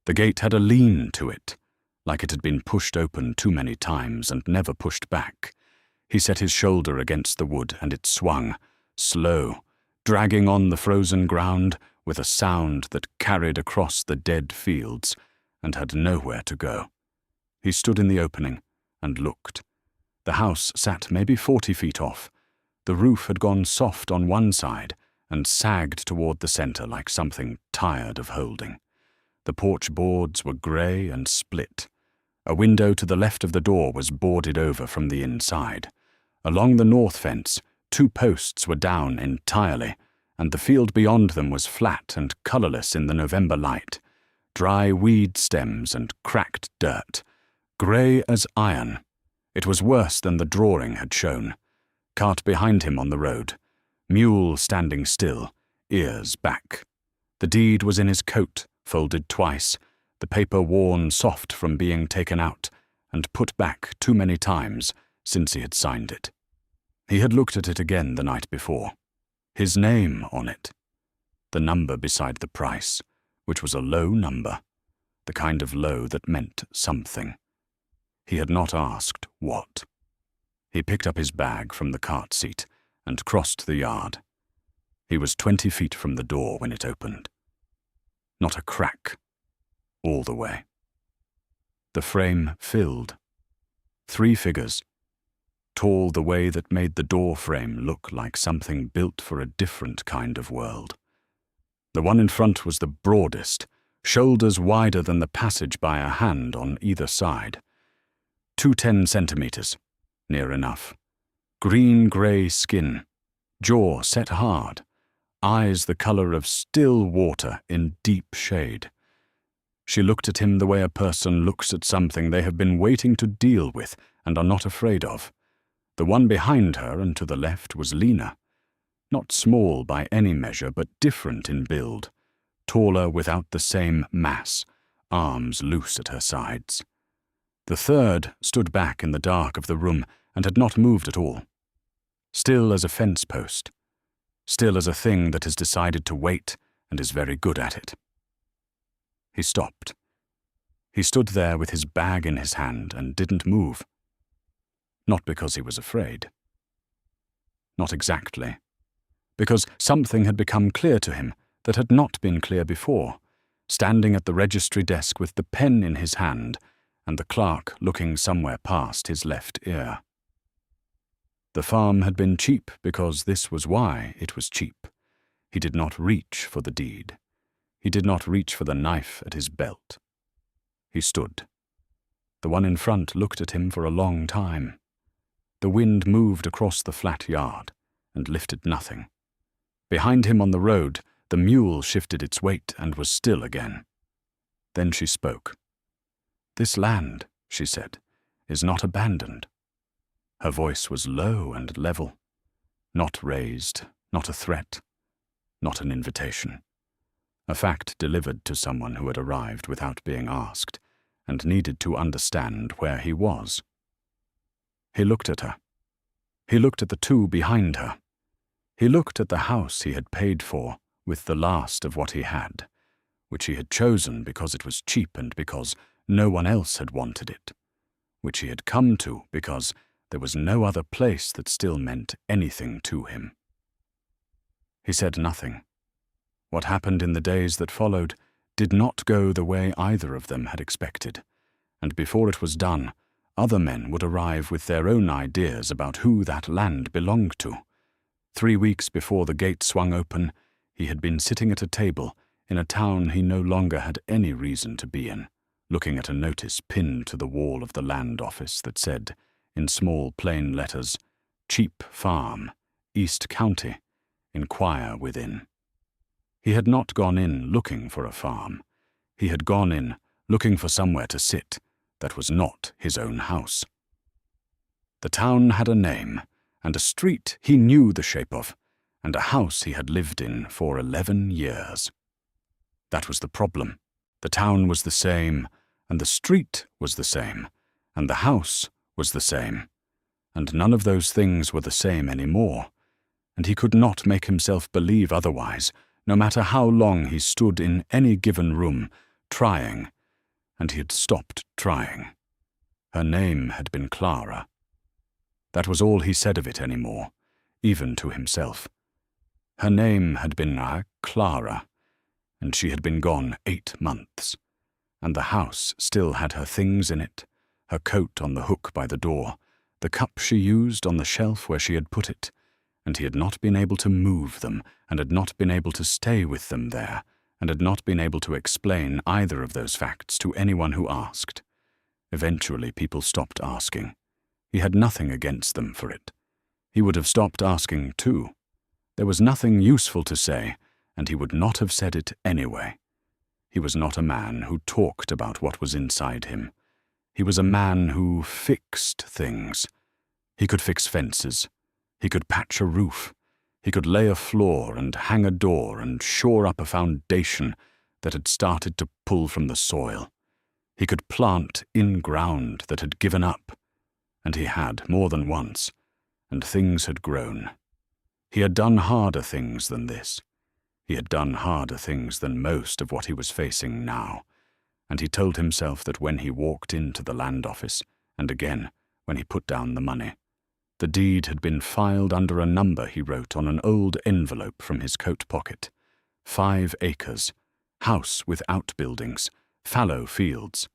The gate had a lean to it, like it had been pushed open too many times and never pushed back. He set his shoulder against the wood, and it swung, slow, dragging on the frozen ground with a sound that carried across the dead fields and had nowhere to go. He stood in the opening and looked. The house sat maybe 40 feet off. The roof had gone soft on one side and sagged toward the center like something tired of holding. The porch boards were grey and split. A window to the left of the door was boarded over from the inside. Along the north fence, 2 posts were down entirely, and the field beyond them was flat and colorless in the November light. Dry weed stems and cracked dirt, grey as iron. It was worse than the drawing had shown. Cart behind him on the road. Mule standing still, ears back. The deed was in his coat, folded twice, the paper worn soft from being taken out and put back too many times since he had signed it. He had looked at it again the night before. His name on it. The number beside the price, which was a low number, the kind of low that meant something. He had not asked what. He picked up his bag from the cart seat and crossed the yard. He was 20 feet from the door when it opened. Not a crack, all the way. The frame filled. 3 figures, tall the way that made the door frame look like something built for a different kind of world. The one in front was the broadest, shoulders wider than the passage by a hand on either side. 210 centimeters, near enough. Green-grey skin, jaw set hard, eyes the color of still water in deep shade. She looked at him the way a person looks at something they have been waiting to deal with and are not afraid of. The one behind her and to the left was leaner. Not small by any measure, but different in build. Taller without the same mass, arms loose at her sides. The third stood back in the dark of the room and had not moved at all. Still as a fence post. Still as a thing that has decided to wait and is very good at it. He stopped. He stood there with his bag in his hand and didn't move. Not because he was afraid. Not exactly. Because something had become clear to him that had not been clear before, standing at the registry desk with the pen in his hand and the clerk looking somewhere past his left ear. The farm had been cheap because this was why it was cheap. He did not reach for the deed. He did not reach for the knife at his belt. He stood. The one in front looked at him for a long time. The wind moved across the flat yard and lifted nothing. Behind him on the road, the mule shifted its weight and was still again. Then she spoke. "This land," she said, "is not abandoned." Her voice was low and level, not raised, not a threat, not an invitation. A fact delivered to someone who had arrived without being asked and needed to understand where he was. He looked at her. He looked at the 2 behind her. He looked at the house he had paid for with the last of what he had, which he had chosen because it was cheap and because no one else had wanted it, which he had come to because there was no other place that still meant anything to him. He said nothing. What happened in the days that followed did not go the way either of them had expected, and before it was done, other men would arrive with their own ideas about who that land belonged to. 3 weeks before the gate swung open, he had been sitting at a table in a town he no longer had any reason to be in, looking at a notice pinned to the wall of the land office that said, in small plain letters, "Cheap Farm, East County, inquire within." He had not gone in looking for a farm. He had gone in looking for somewhere to sit that was not his own house. The town had a name, and a street he knew the shape of, and a house he had lived in for 11 years. That was the problem. The town was the same, and the street was the same, and the house was the same, and none of those things were the same anymore, and he could not make himself believe otherwise, no matter how long he stood in any given room, trying, and he had stopped trying. Her name had been Clara. That was all he said of it anymore, even to himself. Her name had been Clara, and she had been gone 8 months, and the house still had her things in it, her coat on the hook by the door, the cup she used on the shelf where she had put it, and he had not been able to move them, and had not been able to stay with them there, and had not been able to explain either of those facts to anyone who asked. Eventually people stopped asking. He had nothing against them for it. He would have stopped asking too. There was nothing useful to say, and he would not have said it anyway. He was not a man who talked about what was inside him. He was a man who fixed things. He could fix fences. He could patch a roof. He could lay a floor and hang a door and shore up a foundation that had started to pull from the soil. He could plant in ground that had given up, and he had more than once, and things had grown. He had done harder things than this. He had done harder things than most of what he was facing now, and he told himself that when he walked into the land office, and again when he put down the money, the deed had been filed under a number he wrote on an old envelope from his coat pocket. 5 acres, house with outbuildings, fallow fields.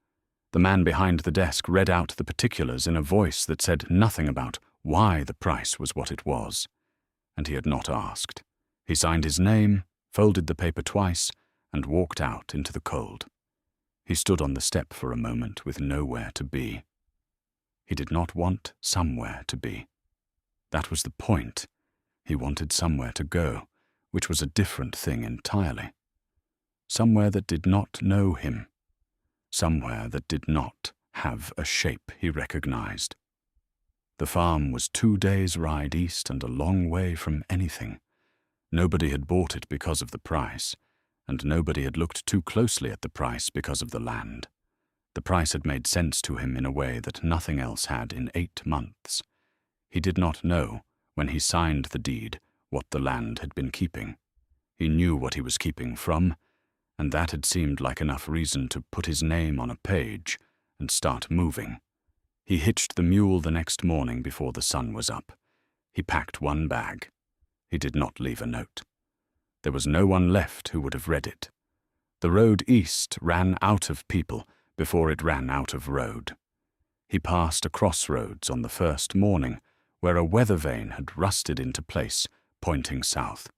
The man behind the desk read out the particulars in a voice that said nothing about why the price was what it was. And he had not asked. He signed his name, folded the paper twice, and walked out into the cold. He stood on the step for a moment with nowhere to be. He did not want somewhere to be. That was the point. He wanted somewhere to go, which was a different thing entirely. Somewhere that did not know him. Somewhere that did not have a shape he recognized. The farm was 2 days' ride east and a long way from anything. Nobody had bought it because of the price, and nobody had looked too closely at the price because of the land. The price had made sense to him in a way that nothing else had in 8 months. He did not know, when he signed the deed, what the land had been keeping. He knew what he was keeping from, and that had seemed like enough reason to put his name on a page and start moving. He hitched the mule the next morning before the sun was up. He packed 1 bag. He did not leave a note. There was no one left who would have read it. The road east ran out of people before it ran out of road. He passed a crossroads on the first morning where a weather vane had rusted into place, pointing south.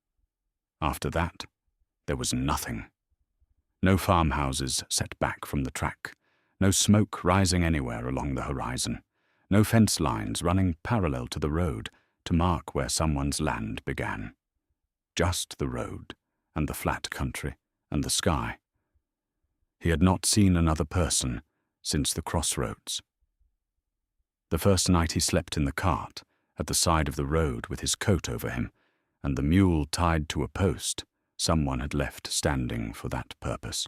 After that, there was nothing. No farmhouses set back from the track, no smoke rising anywhere along the horizon, no fence lines running parallel to the road to mark where someone's land began. Just the road, and the flat country, and the sky. He had not seen another person since the crossroads. The first night he slept in the cart, at the side of the road with his coat over him, and the mule tied to a post someone had left standing for that purpose.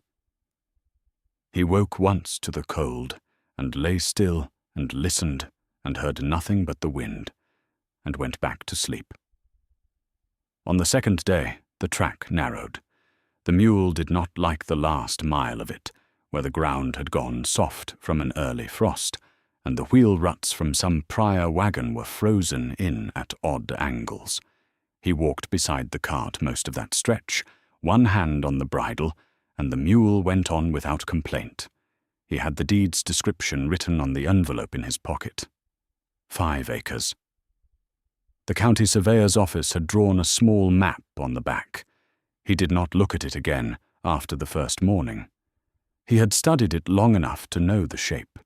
He woke once to the cold, and lay still, and listened, and heard nothing but the wind, and went back to sleep. On the second day, the track narrowed. The mule did not like the last mile of it, where the ground had gone soft from an early frost, and the wheel ruts from some prior wagon were frozen in at odd angles. He walked beside the cart most of that stretch, 1 hand on the bridle, and the mule went on without complaint. He had the deed's description written on the envelope in his pocket. 5 acres. The county surveyor's office had drawn a small map on the back. He did not look at it again after the first morning. He had studied it long enough to know the shape.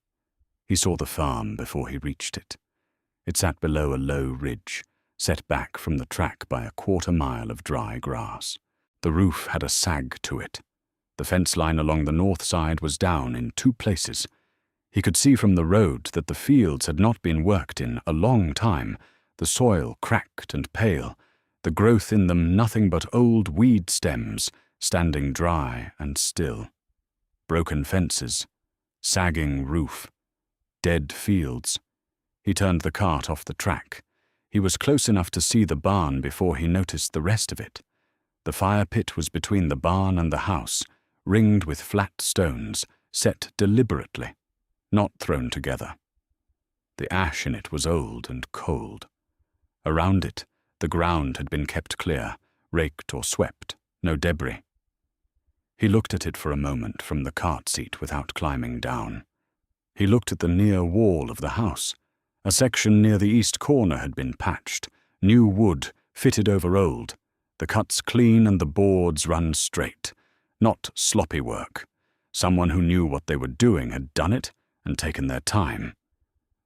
He saw the farm before he reached it. It sat below a low ridge, set back from the track by a 1/4 mile of dry grass. The roof had a sag to it. The fence line along the north side was down in 2 places. He could see from the road that the fields had not been worked in a long time, the soil cracked and pale, the growth in them nothing but old weed stems standing dry and still. Broken fences, sagging roof, dead fields. He turned the cart off the track. He was close enough to see the barn before he noticed the rest of it. The fire pit was between the barn and the house, ringed with flat stones, set deliberately, not thrown together. The ash in it was old and cold. Around it, the ground had been kept clear, raked or swept, no debris. He looked at it for a moment from the cart seat without climbing down. He looked at the near wall of the house. A section near the east corner had been patched, new wood fitted over old, the cuts clean and the boards run straight. Not sloppy work. Someone who knew what they were doing had done it and taken their time.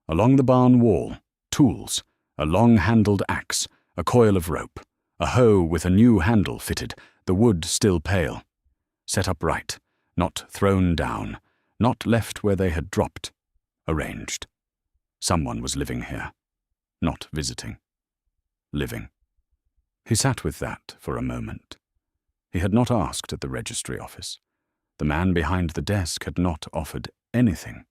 Along the barn wall, tools, a long-handled axe, a coil of rope, a hoe with a new handle fitted, the wood still pale. Set upright, not thrown down, not left where they had dropped. Arranged. Someone was living here. Not visiting. Living. He sat with that for a moment. He had not asked at the registry office. The man behind the desk had not offered anything.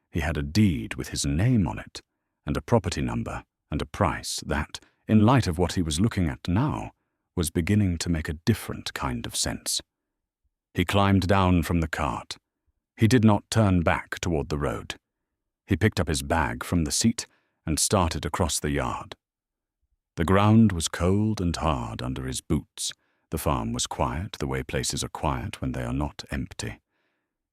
He had a deed with his name on it, and a property number, and a price that, in light of what he was looking at now, was beginning to make a different kind of sense. He climbed down from the cart. He did not turn back toward the road. He picked up his bag from the seat and started across the yard. The ground was cold and hard under his boots. The farm was quiet, the way places are quiet when they are not empty.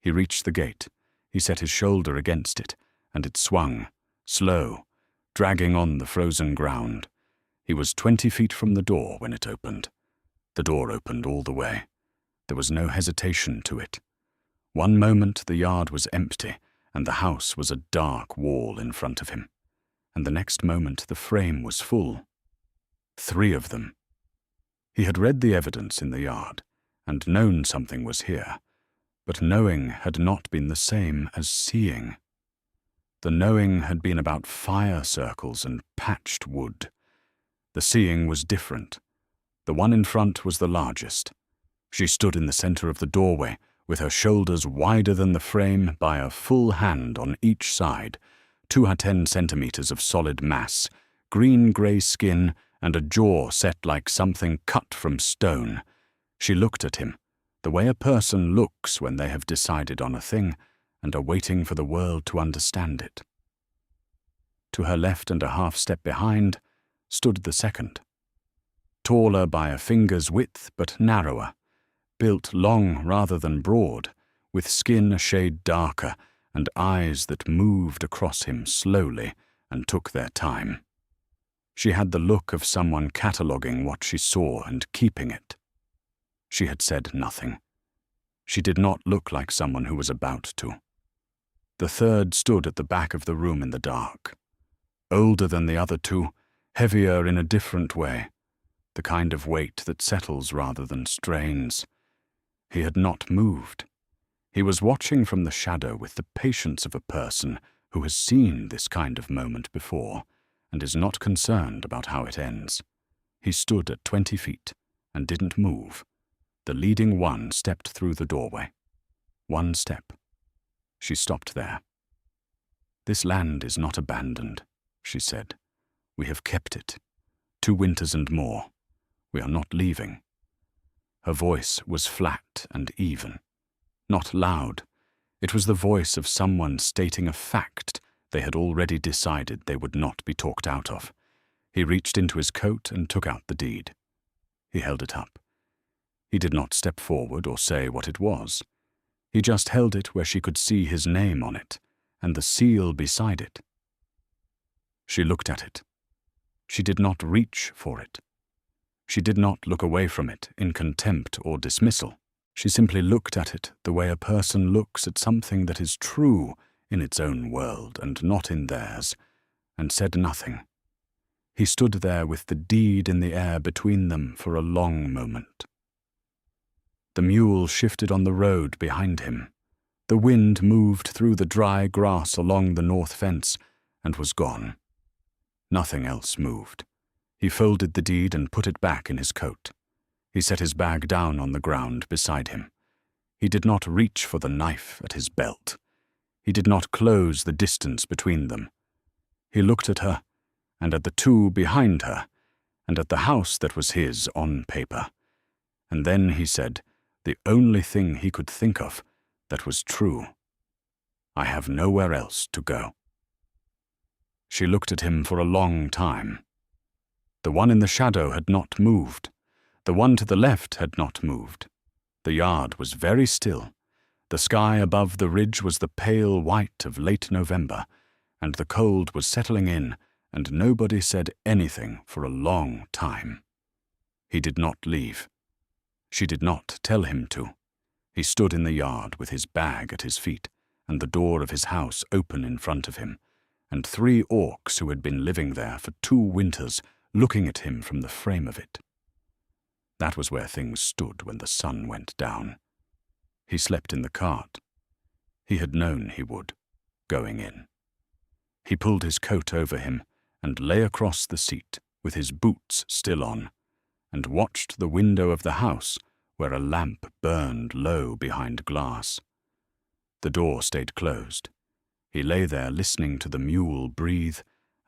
He reached the gate. He set his shoulder against it, and it swung, slow, dragging on the frozen ground. He was 20 feet from the door when it opened. The door opened all the way. There was no hesitation to it. One moment the yard was empty, and the house was a dark wall in front of him. And the next moment the frame was full. 3 of them. He had read the evidence in the yard, and known something was here, but knowing had not been the same as seeing. The knowing had been about fire circles and patched wood. The seeing was different. The one in front was the largest. She stood in the center of the doorway, with her shoulders wider than the frame by a full hand on each side, 210 centimeters of solid mass, green-gray skin, and a jaw set like something cut from stone. She looked at him, the way a person looks when they have decided on a thing and are waiting for the world to understand it. To her left and a half step behind stood the second. Taller by a finger's width, but narrower, built long rather than broad, with skin a shade darker and eyes that moved across him slowly and took their time. She had the look of someone cataloguing what she saw and keeping it. She had said nothing. She did not look like someone who was about to. The third stood at the back of the room in the dark. Older than the other 2, heavier in a different way, the kind of weight that settles rather than strains. He had not moved. He was watching from the shadow with the patience of a person who has seen this kind of moment before and is not concerned about how it ends. He stood at 20 feet and didn't move. The leading one stepped through the doorway. 1 step. She stopped there. "This land is not abandoned," she said. "We have kept it. 2 winters and more. We are not leaving." Her voice was flat and even, not loud. It was the voice of someone stating a fact they had already decided they would not be talked out of. He reached into his coat and took out the deed. He held it up. He did not step forward or say what it was. He just held it where she could see his name on it, and the seal beside it. She looked at it. She did not reach for it. She did not look away from it in contempt or dismissal. She simply looked at it the way a person looks at something that is true in its own world and not in theirs, and said nothing. He stood there with the deed in the air between them for a long moment. The mule shifted on the road behind him. The wind moved through the dry grass along the north fence and was gone. Nothing else moved. He folded the deed and put it back in his coat. He set his bag down on the ground beside him. He did not reach for the knife at his belt. He did not close the distance between them. He looked at her, and at the 2 behind her, and at the house that was his on paper. And then he said the only thing he could think of that was true. I have nowhere else to go." She looked at him for a long time. The one in the shadow had not moved. The one to the left had not moved. The yard was very still. The sky above the ridge was the pale white of late November, and the cold was settling in, and nobody said anything for a long time. He did not leave. She did not tell him to. He stood in the yard with his bag at his feet, and the door of his house open in front of him, and 3 orcs who had been living there for 2 winters looking at him from the frame of it. That was where things stood when the sun went down. He slept in the cart. He had known he would, going in. He pulled his coat over him and lay across the seat with his boots still on, and watched the window of the house where a lamp burned low behind glass. The door stayed closed. He lay there listening to the mule breathe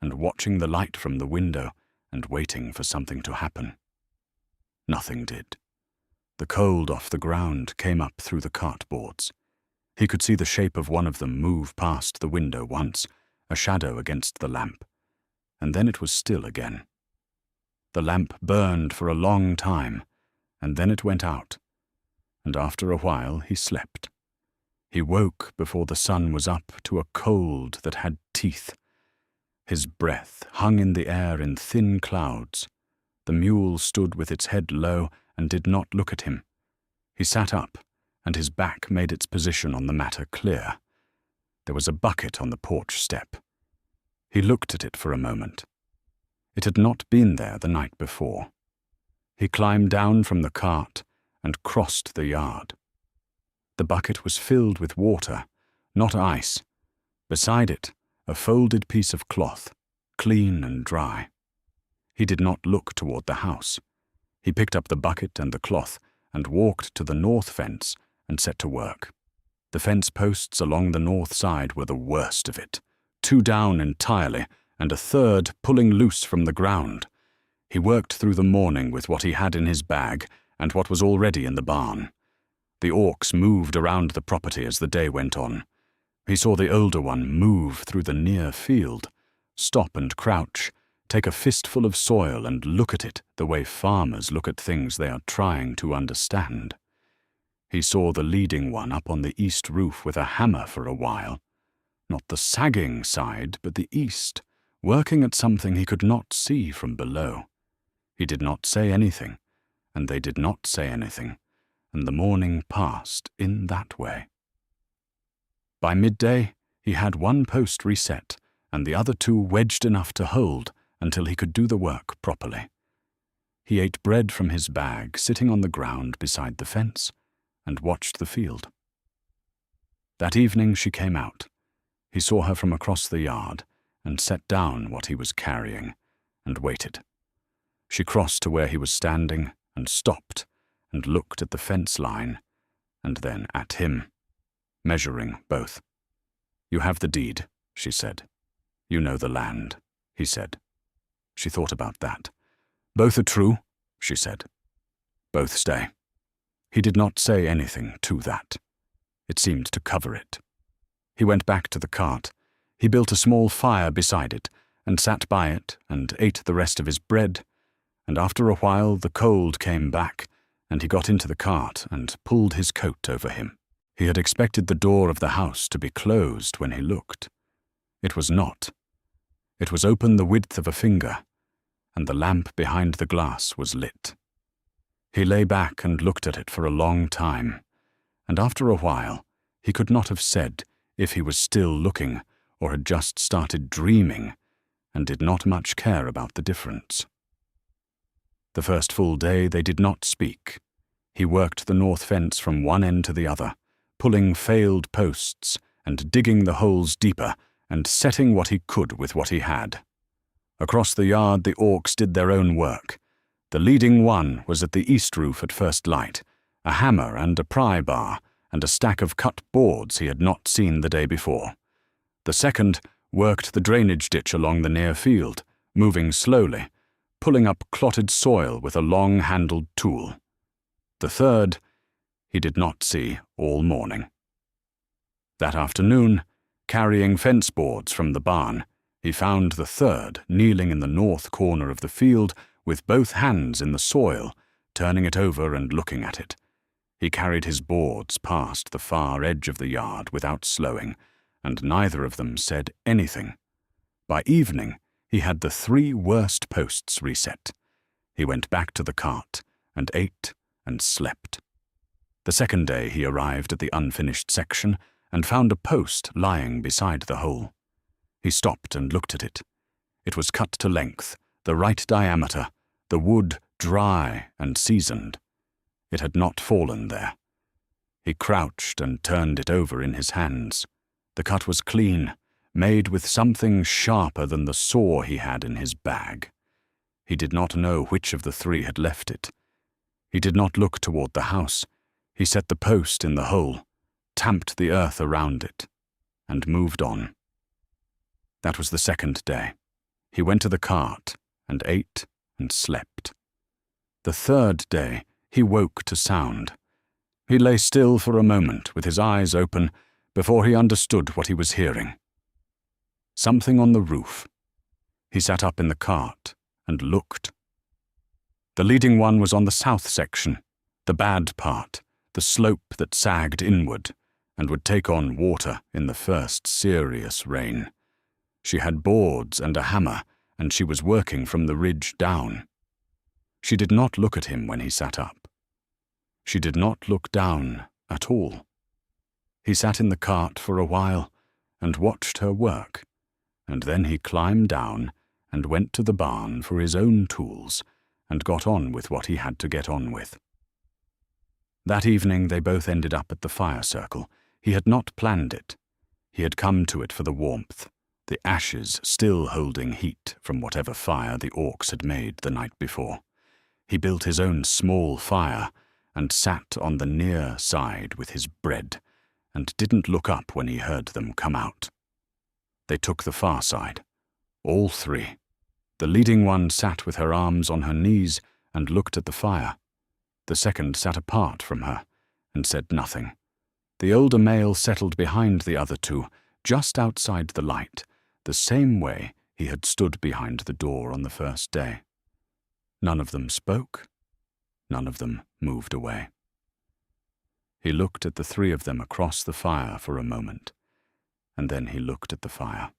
and watching the light from the window and waiting for something to happen. Nothing did. The cold off the ground came up through the cartboards. He could see the shape of one of them move past the window once, a shadow against the lamp, and then it was still again. The lamp burned for a long time, and then it went out, and after a while he slept. He woke before the sun was up to a cold that had teeth. His breath hung in the air in thin clouds. The mule stood with its head low and did not look at him. He sat up, and his back made its position on the matter clear. There was a bucket on the porch step. He looked at it for a moment. It had not been there the night before. He climbed down from the cart and crossed the yard. The bucket was filled with water, not ice. Beside it, a folded piece of cloth, clean and dry. He did not look toward the house. He picked up the bucket and the cloth and walked to the north fence and set to work. The fence posts along the north side were the worst of it, 2 down entirely and a 3rd pulling loose from the ground. He worked through the morning with what he had in his bag and what was already in the barn. The orcs moved around the property as the day went on. He saw the older one move through the near field, stop and crouch, take a fistful of soil and look at it the way farmers look at things they are trying to understand. He saw the leading one up on the east roof with a hammer for a while. Not the sagging side, but the east, working at something he could not see from below. He did not say anything, and they did not say anything, and the morning passed in that way. By midday, he had 1 post reset, and the other 2 wedged enough to hold until he could do the work properly. He ate bread from his bag, sitting on the ground beside the fence, and watched the field. That evening she came out. He saw her from across the yard, and set down what he was carrying, and waited. She crossed to where he was standing, and stopped, and looked at the fence line, and then at him, measuring both. "You have the deed," she said. "You know the land," he said. She thought about that. "Both are true," she said. "Both stay." He did not say anything to that. It seemed to cover it. He went back to the cart. He built a small fire beside it, and sat by it, and ate the rest of his bread, and after a while the cold came back, and he got into the cart and pulled his coat over him. He had expected the door of the house to be closed when he looked. It was not. It was open the width of a finger, and the lamp behind the glass was lit. He lay back and looked at it for a long time, and after a while he could not have said if he was still looking or had just started dreaming, and did not much care about the difference. The first full day they did not speak. He worked the north fence from one end to the other, pulling failed posts and digging the holes deeper and setting what he could with what he had. Across the yard the orcs did their own work. The leading one was at the east roof at first light, a hammer and a pry bar and a stack of cut boards he had not seen the day before. The second worked the drainage ditch along the near field, moving slowly, pulling up clotted soil with a long-handled tool. The third he did not see all morning. That afternoon Carrying fence boards from the barn, he found the third kneeling in the north corner of the field with both hands in the soil, turning it over and looking at it. He carried his boards past the far edge of the yard without slowing, and neither of them said anything. By evening, he had the 3 worst posts reset. He went back to the cart and ate and slept. The second day he arrived at the unfinished section and found a post lying beside the hole. He stopped and looked at it. It was cut to length, the right diameter, the wood dry and seasoned. It had not fallen there. He crouched and turned it over in his hands. The cut was clean, made with something sharper than the saw he had in his bag. He did not know which of the 3 had left it. He did not look toward the house. He set the post in the hole, tamped the earth around it, and moved on. That was the second day. He went to the cart and ate and slept. The third day, he woke to sound. He lay still for a moment with his eyes open before he understood what he was hearing. Something on the roof. He sat up in the cart and looked. The leading one was on the south section, the bad part, the slope that sagged inward and would take on water in the first serious rain. She had boards and a hammer, and she was working from the ridge down. She did not look at him when he sat up. She did not look down at all. He sat in the cart for a while and watched her work, and then he climbed down and went to the barn for his own tools and got on with what he had to get on with. That evening they both ended up at the fire circle. He had not planned it. He had come to it for the warmth, the ashes still holding heat from whatever fire the Orcs had made the night before. He built his own small fire and sat on the near side with his bread and didn't look up when he heard them come out. They took the far side, all 3. The leading one sat with her arms on her knees and looked at the fire. The second sat apart from her and said nothing. The older male settled behind the other 2, just outside the light, the same way he had stood behind the door on the first day. None of them spoke. None of them moved away. He looked at the 3 of them across the fire for a moment, and then he looked at the fire.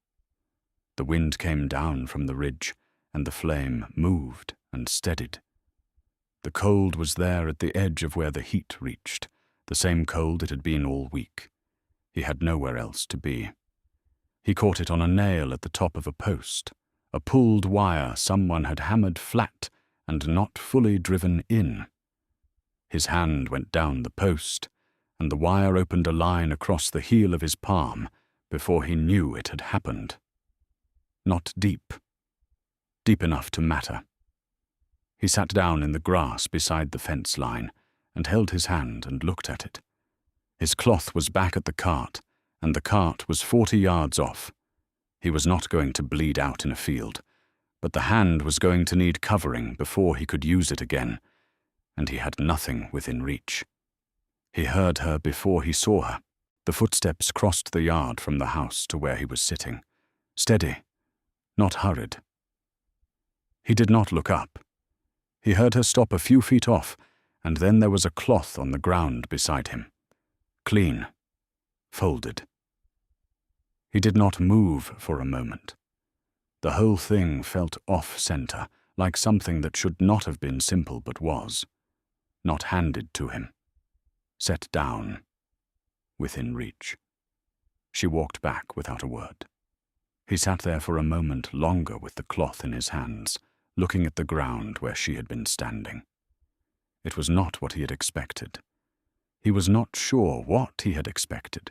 The wind came down from the ridge, and the flame moved and steadied. The cold was there at the edge of where the heat reached, the same cold it had been all week. He had nowhere else to be. He caught it on a nail at the top of a post, a pulled wire someone had hammered flat and not fully driven in. His hand went down the post, and the wire opened a line across the heel of his palm before he knew it had happened. Not deep. Deep enough to matter. He sat down in the grass beside the fence line and held his hand and looked at it. His cloth was back at the cart, and the cart was 40 yards off. He was not going to bleed out in a field, but the hand was going to need covering before he could use it again, and he had nothing within reach. He heard her before he saw her. The footsteps crossed the yard from the house to where he was sitting. Steady, not hurried. He did not look up. He heard her stop a few feet off, and then there was a cloth on the ground beside him. Clean. Folded. He did not move for a moment. The whole thing felt off-center, like something that should not have been simple but was. Not handed to him. Set down. Within reach. She walked back without a word. He sat there for a moment longer with the cloth in his hands, looking at the ground where she had been standing. It was not what he had expected. He was not sure what he had expected.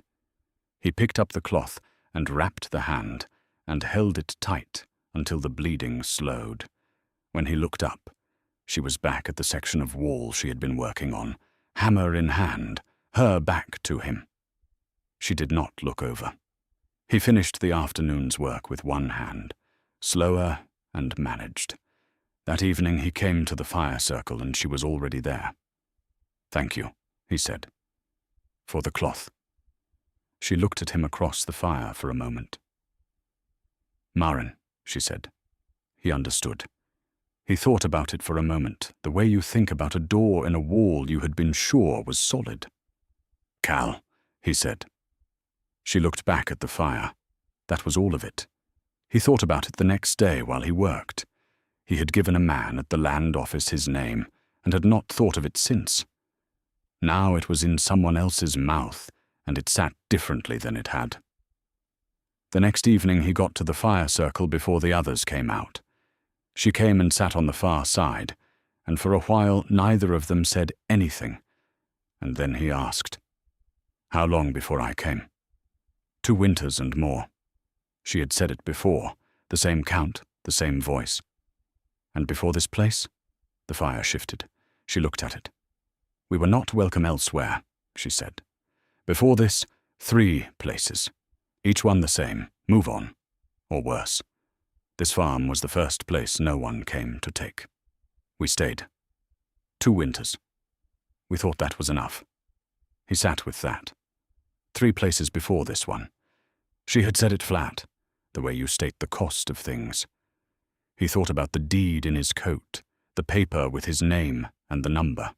He picked up the cloth and wrapped the hand and held it tight until the bleeding slowed. When he looked up, she was back at the section of wall she had been working on, hammer in hand, her back to him. She did not look over. He finished the afternoon's work with one hand, slower and managed. That evening he came to the fire circle and she was already there. "Thank you," he said. "For the cloth." She looked at him across the fire for a moment. "Maren," she said. He understood. He thought about it for a moment, the way you think about a door in a wall you had been sure was solid. "Cal," he said. She looked back at the fire. That was all of it. He thought about it the next day while he worked. He had given a man at the land office his name and had not thought of it since. Now it was in someone else's mouth, and it sat differently than it had. The next evening he got to the fire circle before the others came out. She came and sat on the far side, and for a while neither of them said anything, and then he asked, "How long before I came?" 2 winters and more. She had said it before, the same count, the same voice. "And before this place?" The fire shifted. She looked at it. "We were not welcome elsewhere," she said. "Before this, 3 places. Each one the same. Move on. Or worse. This farm was the first place no one came to take. We stayed. 2 winters. We thought that was enough." He sat with that. 3 places before this one. She had said it flat, the way you state the cost of things. He thought about the deed in his coat, the paper with his name and the number.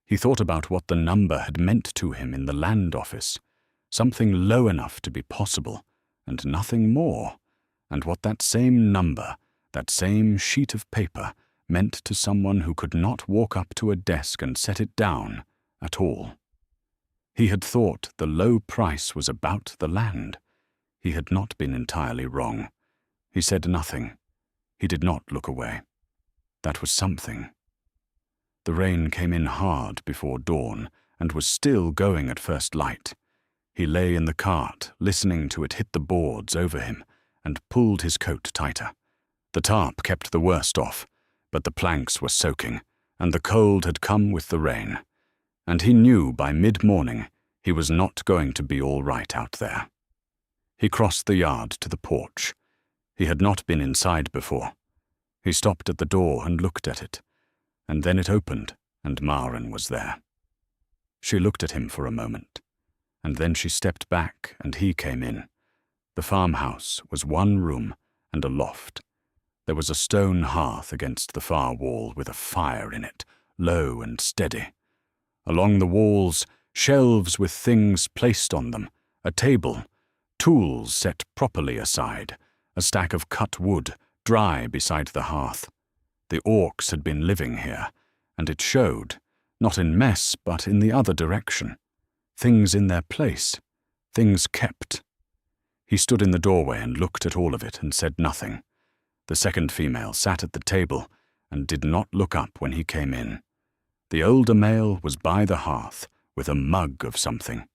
He thought about what the number had meant to him in the land office, something low enough to be possible, and nothing more, and what that same number, that same sheet of paper, meant to someone who could not walk up to a desk and set it down at all. He had thought the low price was about the land. He had not been entirely wrong. He said nothing. He did not look away. That was something. The rain came in hard before dawn and was still going at first light. He lay in the cart, listening to it hit the boards over him, and pulled his coat tighter. The tarp kept the worst off, but the planks were soaking, and the cold had come with the rain. And he knew by mid-morning he was not going to be all right out there. He crossed the yard to the porch. He had not been inside before. He stopped at the door and looked at it, and then it opened, and Maren was there. She looked at him for a moment, and then she stepped back and he came in. The farmhouse was 1 room and a loft. There was a stone hearth against the far wall with a fire in it, low and steady. Along the walls, shelves with things placed on them, a table, tools set properly aside, a stack of cut wood, dry beside the hearth. The Orcs had been living here, and it showed, not in mess, but in the other direction. Things in their place, things kept. He stood in the doorway and looked at all of it and said nothing. The second female sat at the table and did not look up when he came in. The older male was by the hearth with a mug of something.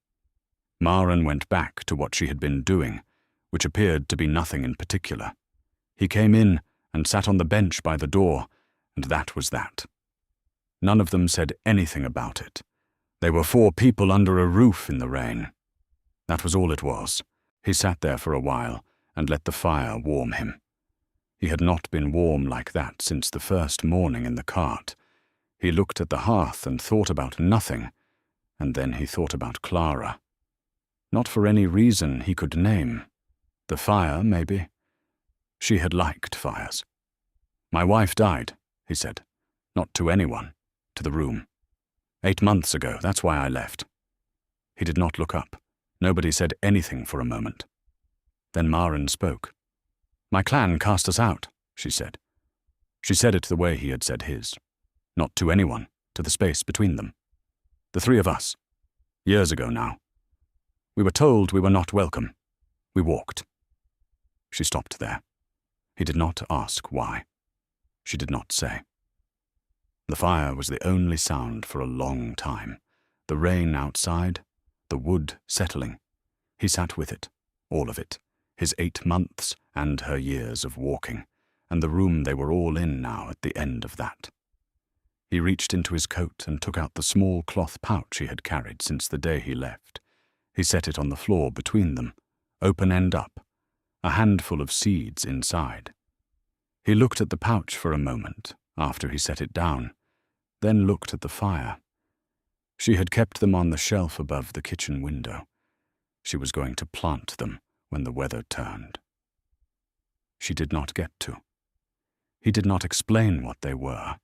Maren went back to what she had been doing, which appeared to be nothing in particular. He came in and sat on the bench by the door, and that was that. None of them said anything about it. They were 4 people under a roof in the rain. That was all it was. He sat there for a while and let the fire warm him. He had not been warm like that since the first morning in the cart. He looked at the hearth and thought about nothing, and then he thought about Clara. Not for any reason he could name. The fire, maybe. She had liked fires. "My wife died," he said. "Not to anyone, to the room. 8 months ago, that's why I left." He did not look up. Nobody said anything for a moment. Then Maren spoke. "My clan cast us out," she said. She said it the way he had said his. Not to anyone, to the space between them. The 3 of us. Years ago now. We were told we were not welcome. We walked. She stopped there. He did not ask why. She did not say. The fire was the only sound for a long time. The rain outside, the wood settling. He sat with it, all of it, his 8 months and her years of walking, and the room they were all in now at the end of that. He reached into his coat and took out the small cloth pouch he had carried since the day he left. He set it on the floor between them, open end up, a handful of seeds inside. He looked at the pouch for a moment after he set it down, then looked at the fire. She had kept them on the shelf above the kitchen window. She was going to plant them when the weather turned. She did not get to. He did not explain what they were.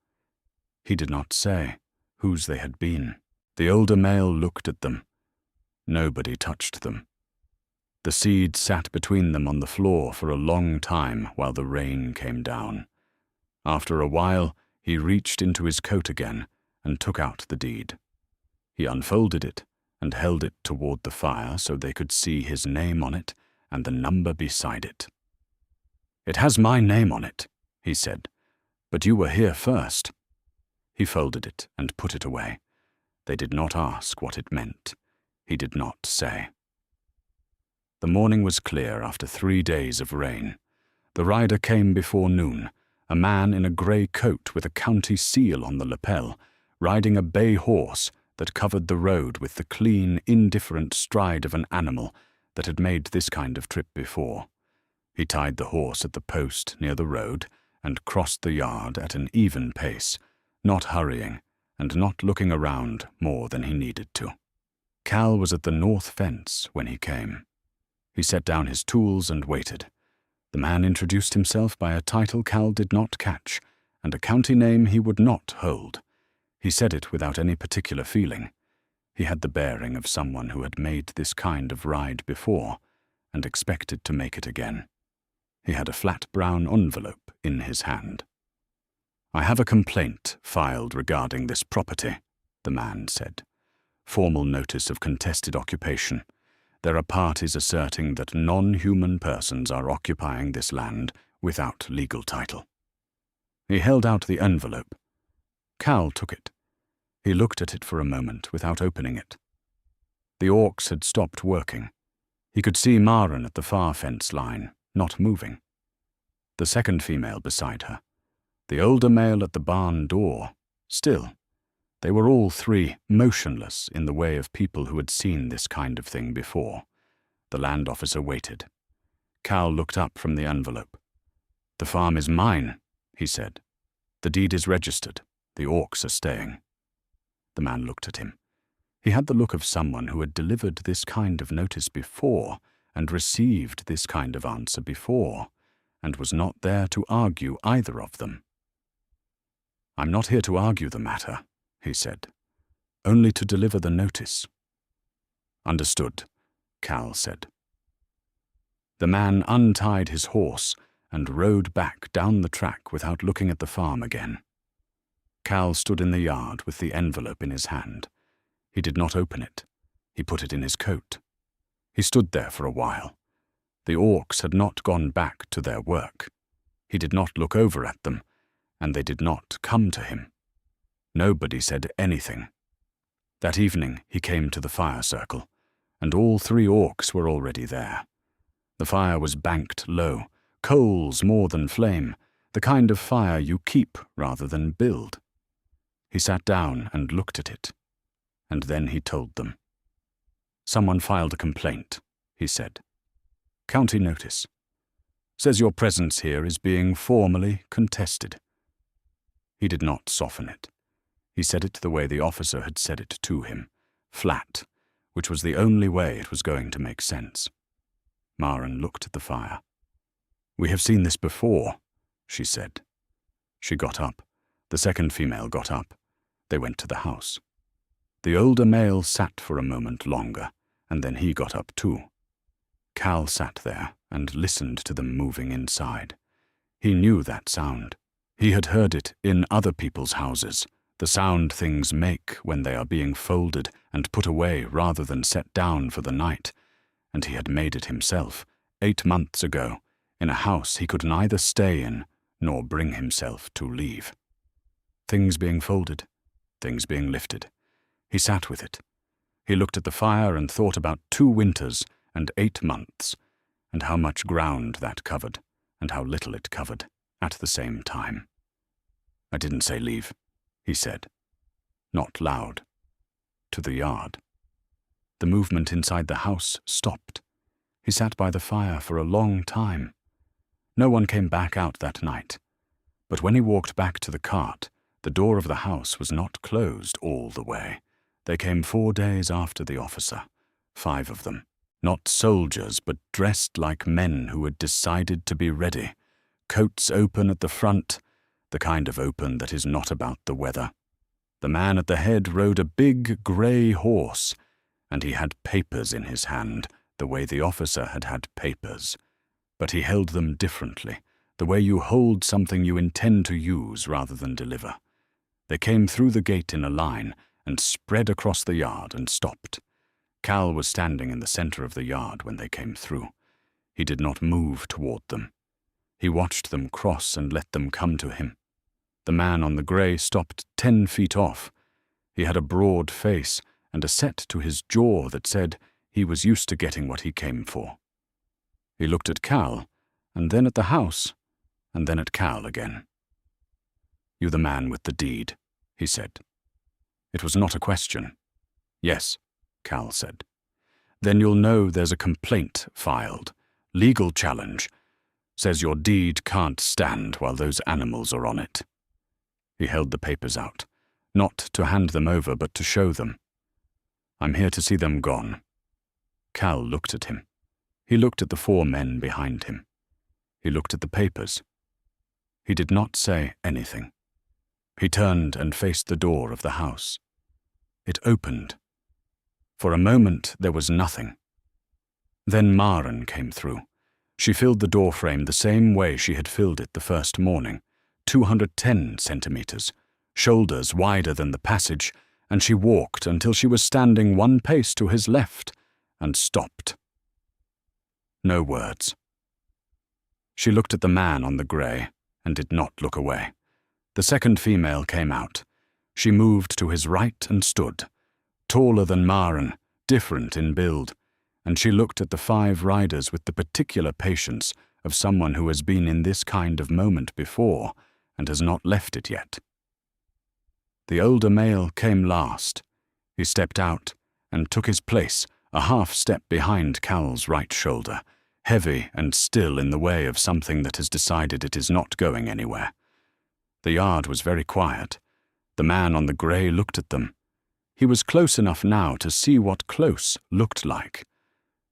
He did not say whose they had been. The older male looked at them. Nobody touched them. The seed sat between them on the floor for a long time while the rain came down. After a while, he reached into his coat again and took out the deed. He unfolded it and held it toward the fire so they could see his name on it and the number beside it. "It has my name on it," he said, "but you were here first." He folded it and put it away. They did not ask what it meant. He did not say. The morning was clear after 3 days of rain. The rider came before noon, a man in a grey coat with a county seal on the lapel, riding a bay horse that covered the road with the clean, indifferent stride of an animal that had made this kind of trip before. He tied the horse at the post near the road and crossed the yard at an even pace, not hurrying and not looking around more than he needed to. Cal was at the north fence when he came. He set down his tools and waited. The man introduced himself by a title Cal did not catch, and a county name he would not hold. He said it without any particular feeling. He had the bearing of someone who had made this kind of ride before, and expected to make it again. He had a flat brown envelope in his hand. "I have a complaint filed regarding this property," the man said. "Formal notice of contested occupation. There are parties asserting that non-human persons are occupying this land without legal title." He held out the envelope. Cal took it. He looked at it for a moment without opening it. The Orcs had stopped working. He could see Maren at the far fence line, not moving. The second female beside her. The older male at the barn door. Still. They were all three motionless in the way of people who had seen this kind of thing before. The land officer waited. Cal looked up from the envelope. "The farm is mine," he said. "The deed is registered. The Orcs are staying." The man looked at him. He had the look of someone who had delivered this kind of notice before and received this kind of answer before, and was not there to argue either of them. "I'm not here to argue the matter," he said. "Only to deliver the notice." "Understood," Cal said. The man untied his horse and rode back down the track without looking at the farm again. Cal stood in the yard with the envelope in his hand. He did not open it. He put it in his coat. He stood there for a while. The Orcs had not gone back to their work. He did not look over at them, and they did not come to him. Nobody said anything. That evening he came to the fire circle, and all 3 Orcs were already there. The fire was banked low, coals more than flame, the kind of fire you keep rather than build. He sat down and looked at it, and then he told them. "Someone filed a complaint," he said. "County notice. Says your presence here is being formally contested." He did not soften it. He said it the way the officer had said it to him, flat, which was the only way it was going to make sense. Maren looked at the fire. "We have seen this before," she said. She got up. The second female got up. They went to the house. The older male sat for a moment longer, and then he got up too. Cal sat there and listened to them moving inside. He knew that sound. He had heard it in other people's houses, the sound things make when they are being folded and put away rather than set down for the night, and he had made it himself, 8 months ago, in a house he could neither stay in nor bring himself to leave. Things being folded, things being lifted. He sat with it. He looked at the fire and thought about 2 winters and 8 months, and how much ground that covered, and how little it covered, at the same time. "I didn't say leave," he said. Not loud. To the yard. The movement inside the house stopped. He sat by the fire for a long time. No one came back out that night. But when he walked back to the cart, the door of the house was not closed all the way. They came 4 days after the officer, 5 of them. Not soldiers, but dressed like men who had decided to be ready. Coats open at the front, the kind of open that is not about the weather. The man at the head rode a big grey horse, and he had papers in his hand, the way the officer had had papers. But he held them differently, the way you hold something you intend to use rather than deliver. They came through the gate in a line and spread across the yard and stopped. Cal was standing in the center of the yard when they came through. He did not move toward them. He watched them cross and let them come to him. The man on the grey stopped 10 feet off. He had a broad face and a set to his jaw that said he was used to getting what he came for. He looked at Cal, and then at the house, and then at Cal again. "You the man with the deed," he said. It was not a question. "Yes," Cal said. "Then you'll know there's a complaint filed. Legal challenge. Says your deed can't stand while those animals are on it." He held the papers out, not to hand them over but to show them. "I'm here to see them gone." Cal looked at him. He looked at the 4 men behind him. He looked at the papers. He did not say anything. He turned and faced the door of the house. It opened. For a moment there was nothing. Then Maren came through. She filled the doorframe the same way she had filled it the first morning, 210 centimeters, shoulders wider than the passage, and she walked until she was standing 1 pace to his left and stopped. No words. She looked at the man on the grey and did not look away. The second female came out. She moved to his right and stood, taller than Maren, different in build, and she looked at the 5 riders with the particular patience of someone who has been in this kind of moment before and has not left it yet. The older male came last. He stepped out and took his place, a half step behind Cal's right shoulder, heavy and still in the way of something that has decided it is not going anywhere. The yard was very quiet. The man on the grey looked at them. He was close enough now to see what close looked like.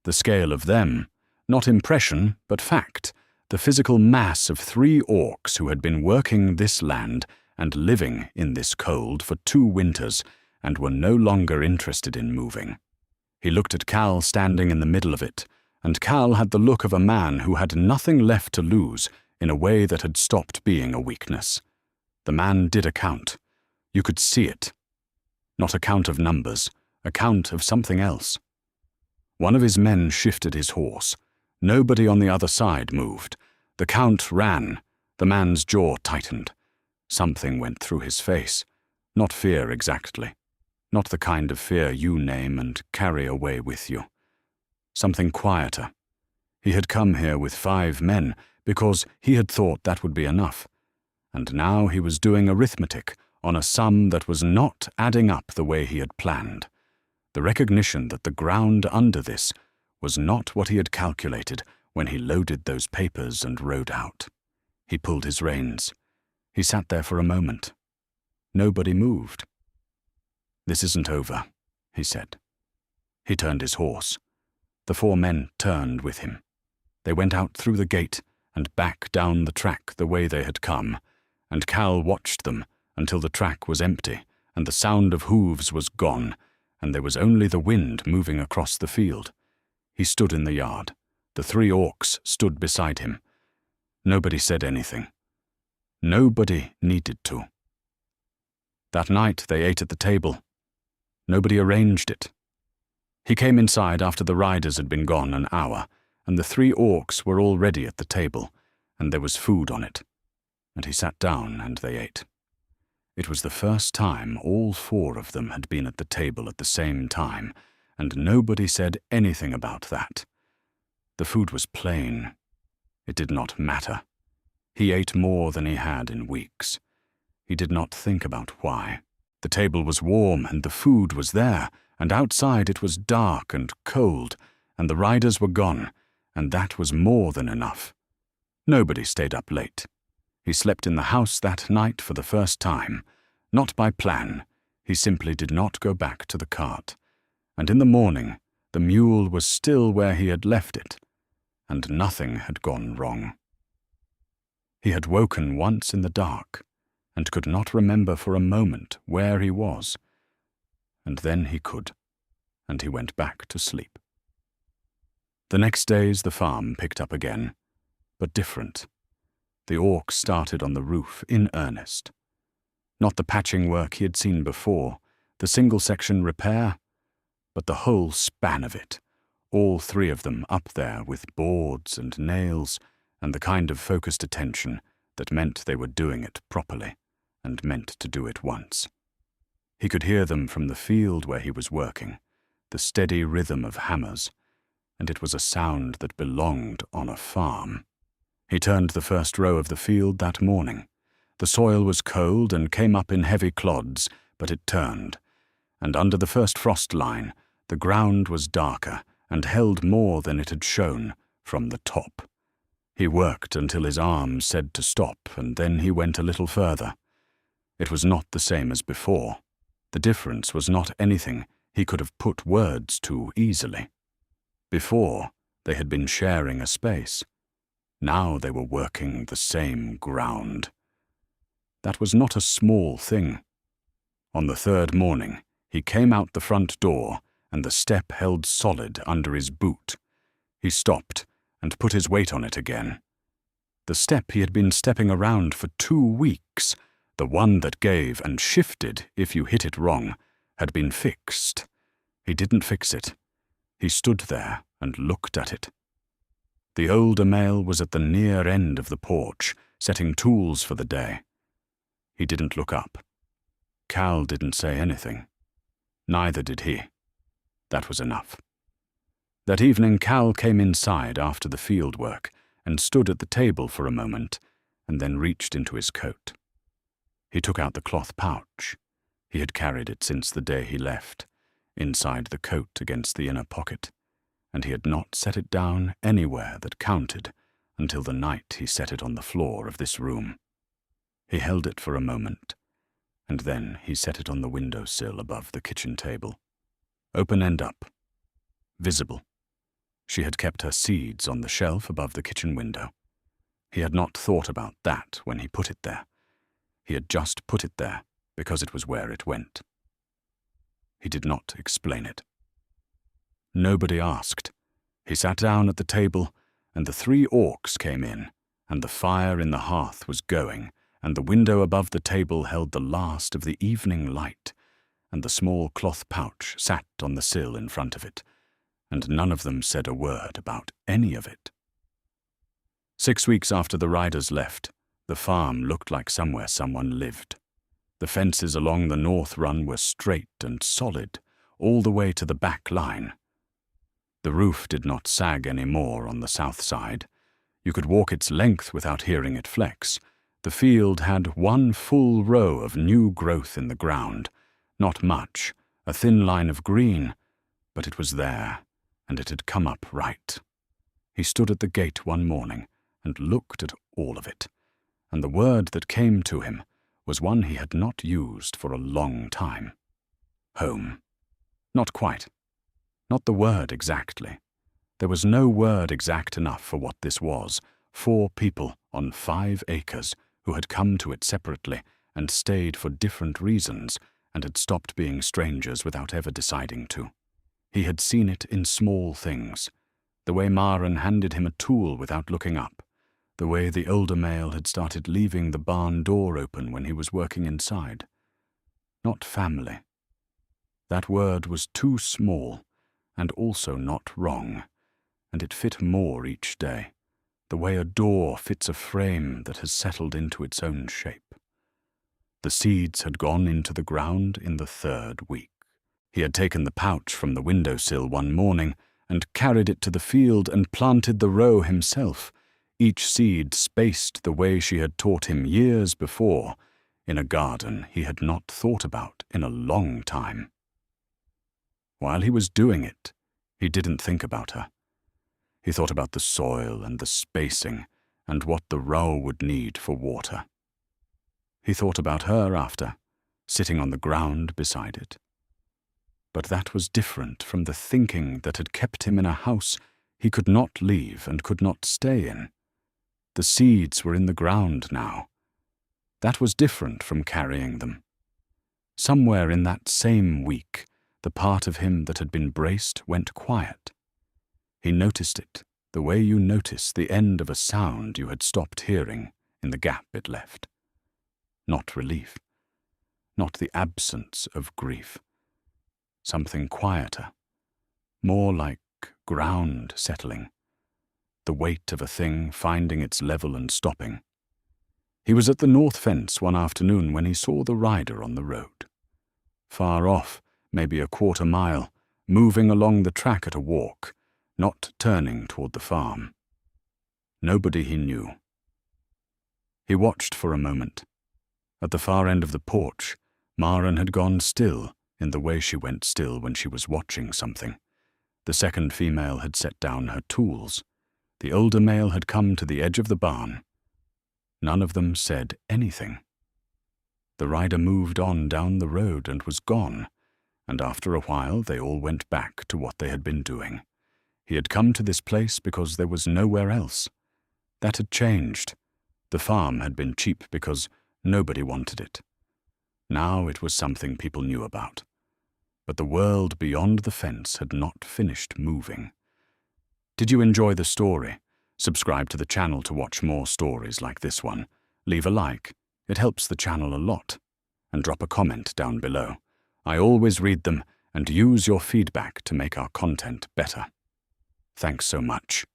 The scale of them, not impression, but fact, the physical mass of 3 orcs who had been working this land and living in this cold for 2 winters and were no longer interested in moving. He looked at Cal standing in the middle of it, and Cal had the look of a man who had nothing left to lose in a way that had stopped being a weakness. The man did a count. You could see it. Not a count of numbers, a count of something else. One of his men shifted his horse. Nobody on the other side moved. The count ran. The man's jaw tightened. Something went through his face. Not fear exactly. Not the kind of fear you name and carry away with you. Something quieter. He had come here with 5 men because he had thought that would be enough. And now he was doing arithmetic on a sum that was not adding up the way he had planned. The recognition that the ground under this was not what he had calculated when he loaded those papers and rode out. He pulled his reins. He sat there for a moment. Nobody moved. "This isn't over," he said. He turned his horse. The 4 men turned with him. They went out through the gate and back down the track the way they had come, and Cal watched them until the track was empty and the sound of hooves was gone, and there was only the wind moving across the field. He stood in the yard. The 3 orcs stood beside him. Nobody said anything. Nobody needed to. That night they ate at the table. Nobody arranged it. He came inside after the riders had been gone an hour, and the 3 orcs were already at the table, and there was food on it. And he sat down and they ate. It was the first time all 4 of them had been at the table at the same time, and nobody said anything about that. The food was plain. It did not matter. He ate more than he had in weeks. He did not think about why. The table was warm and the food was there, and outside it was dark and cold, and the riders were gone, and that was more than enough. Nobody stayed up late. He slept in the house that night for the first time. Not by plan. He simply did not go back to the cart. And in the morning, The mule was still where he had left it, and nothing had gone wrong. He had woken once in the dark, and could not remember for a moment where he was, and then he could, and he went back to sleep. The next days the farm picked up again, but different. The Orcs started on the roof in earnest. Not the patching work he had seen before, the single-section repair, but the whole span of it, all three of them up there with boards and nails and the kind of focused attention that meant they were doing it properly and meant to do it once. He could hear them from the field where he was working, the steady rhythm of hammers, and it was a sound that belonged on a farm. He turned the first row of the field that morning. The soil was cold and came up in heavy clods, but it turned, and under the first frost line, the ground was darker and held more than it had shown from the top. He worked until his arms said to stop, and then he went a little further. It was not the same as before. The difference was not anything he could have put words to easily. Before, they had been sharing a space. Now they were working the same ground. That was not a small thing. On the third morning, he came out the front door, and the step held solid under his boot. He stopped and put his weight on it again. The step he had been stepping around for 2 weeks, the one that gave and shifted if you hit it wrong, had been fixed. He didn't fix it. He stood there and looked at it. The older male was at the near end of the porch, setting tools for the day. He didn't look up. Cal didn't say anything. Neither did he. That was enough. That evening Cal came inside after the field work and stood at the table for a moment, and then reached into his coat. He took out the cloth pouch. He had carried it since the day he left, inside the coat against the inner pocket, and he had not set it down anywhere that counted until the night he set it on the floor of this room. He held it for a moment, and then he set it on the window-sill above the kitchen table. Open end up. Visible. She had kept her seeds on the shelf above the kitchen window. He had not thought about that when he put it there. He had just put it there because it was where it went. He did not explain it. Nobody asked. He sat down at the table, and the 3 orcs came in, and the fire in the hearth was going, and the window above the table held the last of the evening light, and the small cloth pouch sat on the sill in front of it, and none of them said a word about any of it. 6 weeks after the riders left, the farm looked like somewhere someone lived. The fences along the north run were straight and solid, all the way to the back line. The roof did not sag any more on the south side. You could walk its length without hearing it flex. The field had 1 full row of new growth in the ground. Not much, a thin line of green, but it was there, and it had come up right. He stood at the gate one morning and looked at all of it, and the word that came to him was one he had not used for a long time. Home. Not quite. Not the word exactly. There was no word exact enough for what this was. 4 people on 5 acres who had come to it separately and stayed for different reasons and had stopped being strangers without ever deciding to. He had seen it in small things, the way Maren handed him a tool without looking up, the way the older male had started leaving the barn door open when he was working inside. Not family. That word was too small, and also not wrong, and it fit more each day, the way a door fits a frame that has settled into its own shape. The seeds had gone into the ground in the 3rd week. He had taken the pouch from the windowsill one morning and carried it to the field and planted the row himself, each seed spaced the way she had taught him years before, in a garden he had not thought about in a long time. While he was doing it, he didn't think about her. He thought about the soil and the spacing and what the row would need for water. He thought about her after, sitting on the ground beside it. But that was different from the thinking that had kept him in a house he could not leave and could not stay in. The seeds were in the ground now. That was different from carrying them. Somewhere in that same week, the part of him that had been braced went quiet. He noticed it, the way you notice the end of a sound you had stopped hearing in the gap it left. Not relief. Not the absence of grief. Something quieter. More like ground settling. The weight of a thing finding its level and stopping. He was at the north fence one afternoon when he saw the rider on the road. Far off, maybe a quarter mile, moving along the track at a walk, not turning toward the farm. Nobody he knew. He watched for a moment. At the far end of the porch, Maren had gone still in the way she went still when she was watching something. The second female had set down her tools. The older male had come to the edge of the barn. None of them said anything. The rider moved on down the road and was gone, and after a while they all went back to what they had been doing. He had come to this place because there was nowhere else. That had changed. The farm had been cheap because nobody wanted it. Now it was something people knew about. But the world beyond the fence had not finished moving. Did you enjoy the story? Subscribe to the channel to watch more stories like this one. Leave a like. It helps the channel a lot. And drop a comment down below. I always read them and use your feedback to make our content better. Thanks so much.